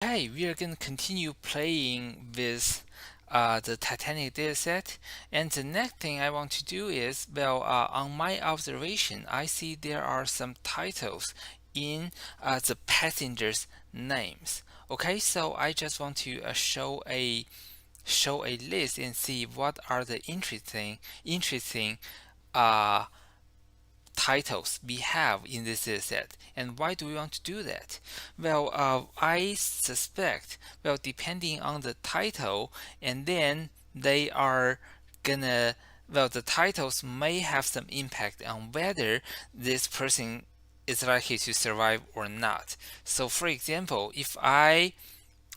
Hey, we are going to continue playing with the Titanic dataset. And the next thing I want to do is, on my observation, I see there are some titles in the passengers' names. Okay, so I just want to show a list and see what are the interesting uh, titles we have in this dataset. And why do we want to do that? I suspect, depending on the title, and then they are gonna, the titles may have some impact on whether this person is likely to survive or not. So, for example, if I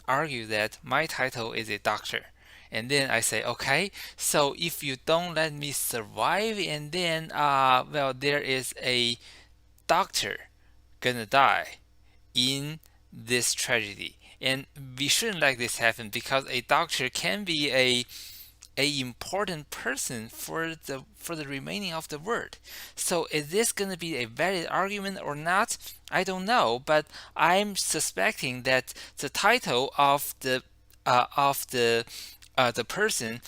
argue that my title is a doctor. And then I say, okay, so if you don't let me survive, and then, there is a doctor gonna die in this tragedy. And we shouldn't let this happen because a doctor can be a important person for the remaining of the world. So is this going to be a valid argument or not? I don't know, but I'm suspecting that the title of the person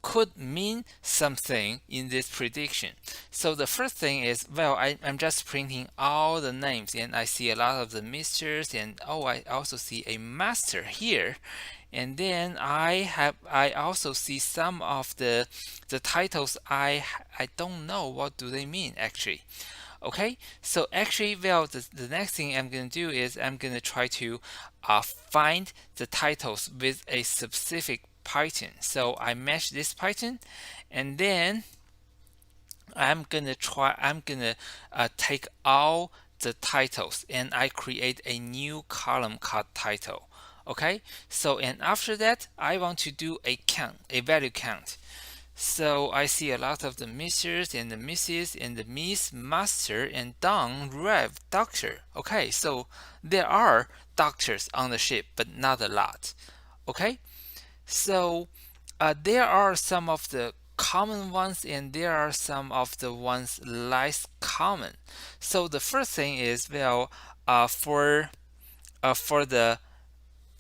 could mean something in this prediction. So the first thing is, I'm just printing all the names, and I see a lot of the misters, and oh, I also see a master here. And then I also see some of the titles I don't know what do they mean actually. Okay, so actually, the next thing I'm going to do is I'm going to try to find the titles with a specific Python. So I match this Python, and then I'm gonna take all the titles and I create a new column called title. Okay, so and after that I want to do a count, a value count. So I see a lot of the misters and the misses and the miss, master and Don, rev, doctor. Okay, so there are doctors on the ship, but not a lot. Okay, so there are some of the common ones and there are some of the ones less common. So the first thing is, for the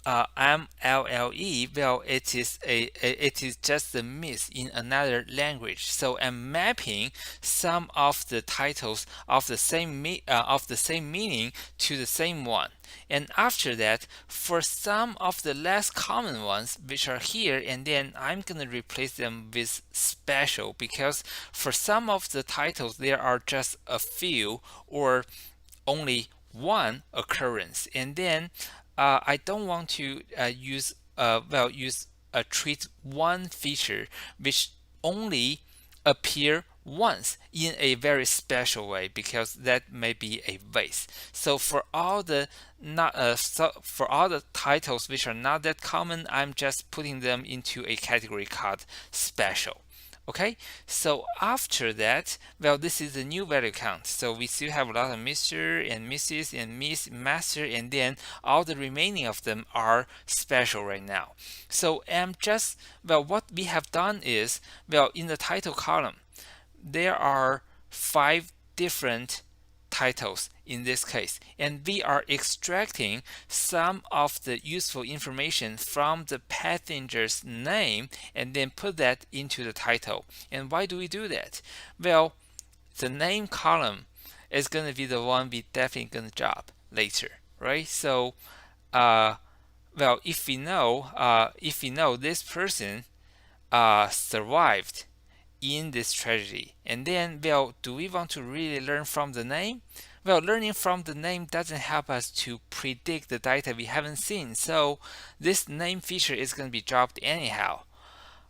MLLE, it is just a miss in another language. So I'm mapping some of the titles of the same meaning to the same one. And after that, for some of the less common ones which are here, and then I'm gonna replace them with special, because for some of the titles there are just a few or only one occurrence, and then I don't want to treat one feature which only appear once in a very special way, because that may be a waste. So for all the titles which are not that common, I'm just putting them into a category called special. Okay, so after that, this is the new value count. So we still have a lot of Mr. and Mrs. and Miss, Master, and then all the remaining of them are special right now. So what we have done is, in the title column, there are 5 different titles in this case, and we are extracting some of the useful information from the passenger's name and then put that into the title. And why do we do that? Well, the name column is going to be the one we definitely going to drop later, right? So if we know this person survived in this tragedy. And then, do we want to really learn from the name? Well, learning from the name doesn't help us to predict the data we haven't seen. So this name feature is going to be dropped anyhow.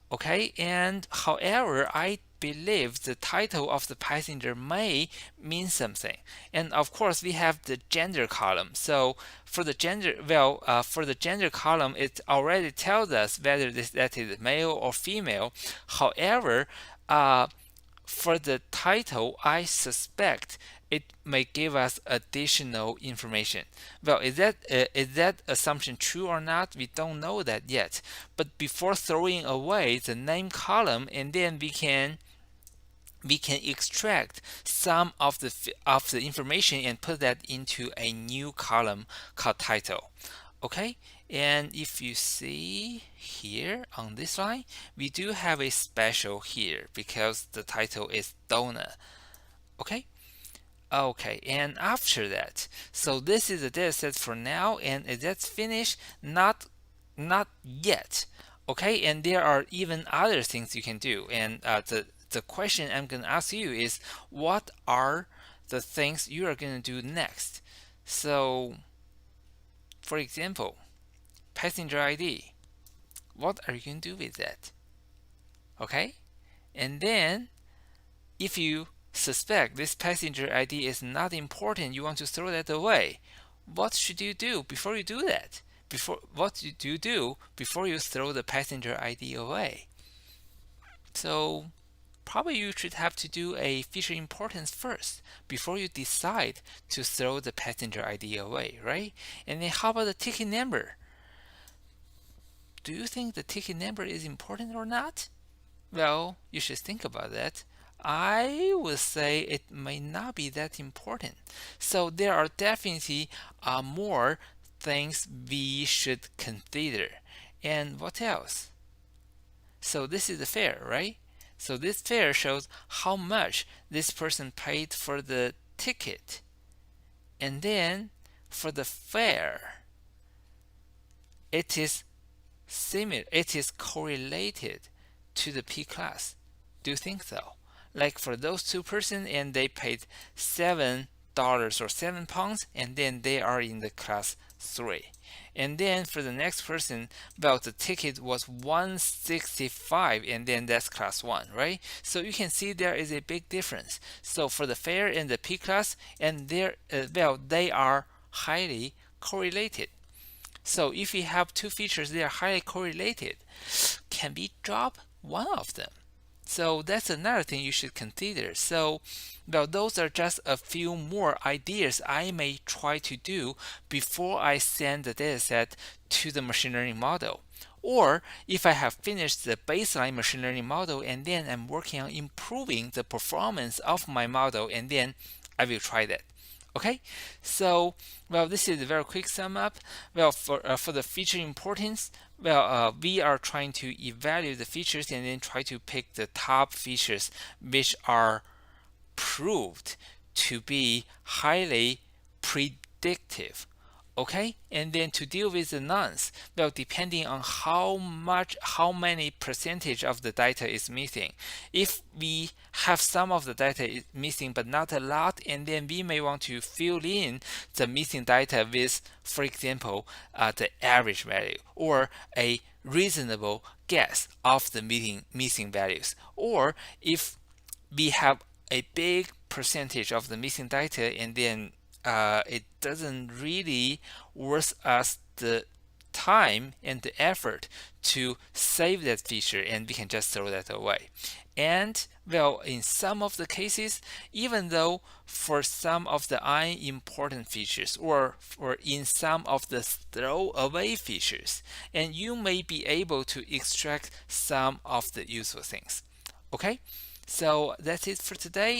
Okay, and however, I believe the title of the passenger may mean something. And of course, we have the gender column. So for the gender column, it already tells us whether that is male or female. However, for the title, I suspect it may give us additional information. Well, is that assumption true or not? We don't know that yet. But before throwing away the name column, and then we can extract some of the information and put that into a new column called title. Okay, And if you see here on this line, we do have a special here because the title is donut. Okay? Okay, and after that, so this is the dataset for now, and that's finished, not yet. Okay, and there are even other things you can do. And the question I'm going to ask you is, what are the things you are going to do next? So, for example, passenger ID. What are you going to do with that? Okay, and then if you suspect this passenger ID is not important, you want to throw that away, what should you do before you do that? What do you do before you throw the passenger ID away? So probably you should have to do a feature importance first before you decide to throw the passenger ID away, right? And then how about the ticket number? Do you think the ticket number is important or not? Well, you should think about that. I would say it may not be that important. So there are definitely more things we should consider. And what else? So this is the fare, right? So this fare shows how much this person paid for the ticket. And then for the fare, it is similar, it is correlated to the P class. Do you think so? Like for those two persons and they paid $7 or £7, and then they are in the class 3. And then for the next person, well, the ticket was 165, and then that's class 1, right? So you can see there is a big difference. So for the fare and the P class, and they are highly correlated. So if we have two features that are highly correlated, can we drop one of them? So that's another thing you should consider. So, well, those are just a few more ideas I may try to do before I send the dataset to the machine learning model. Or if I have finished the baseline machine learning model and then I'm working on improving the performance of my model, and then I will try that. Okay, so well, this is a very quick sum up. Well, for the feature importance, well, we are trying to evaluate the features and then try to pick the top features which are proved to be highly predictive. Okay, and then to deal with the nonce, well, depending on how many percentage of the data is missing. If we have some of the data is missing but not a lot, and then we may want to fill in the missing data with, for example, the average value or a reasonable guess of the missing values. Or if we have a big percentage of the missing data, and then it doesn't really worth us the time and the effort to save that feature, and we can just throw that away. And well, in some of the cases, even though for some of the unimportant features or in some of the throwaway features, and you may be able to extract some of the useful things. Okay, so that's it for today.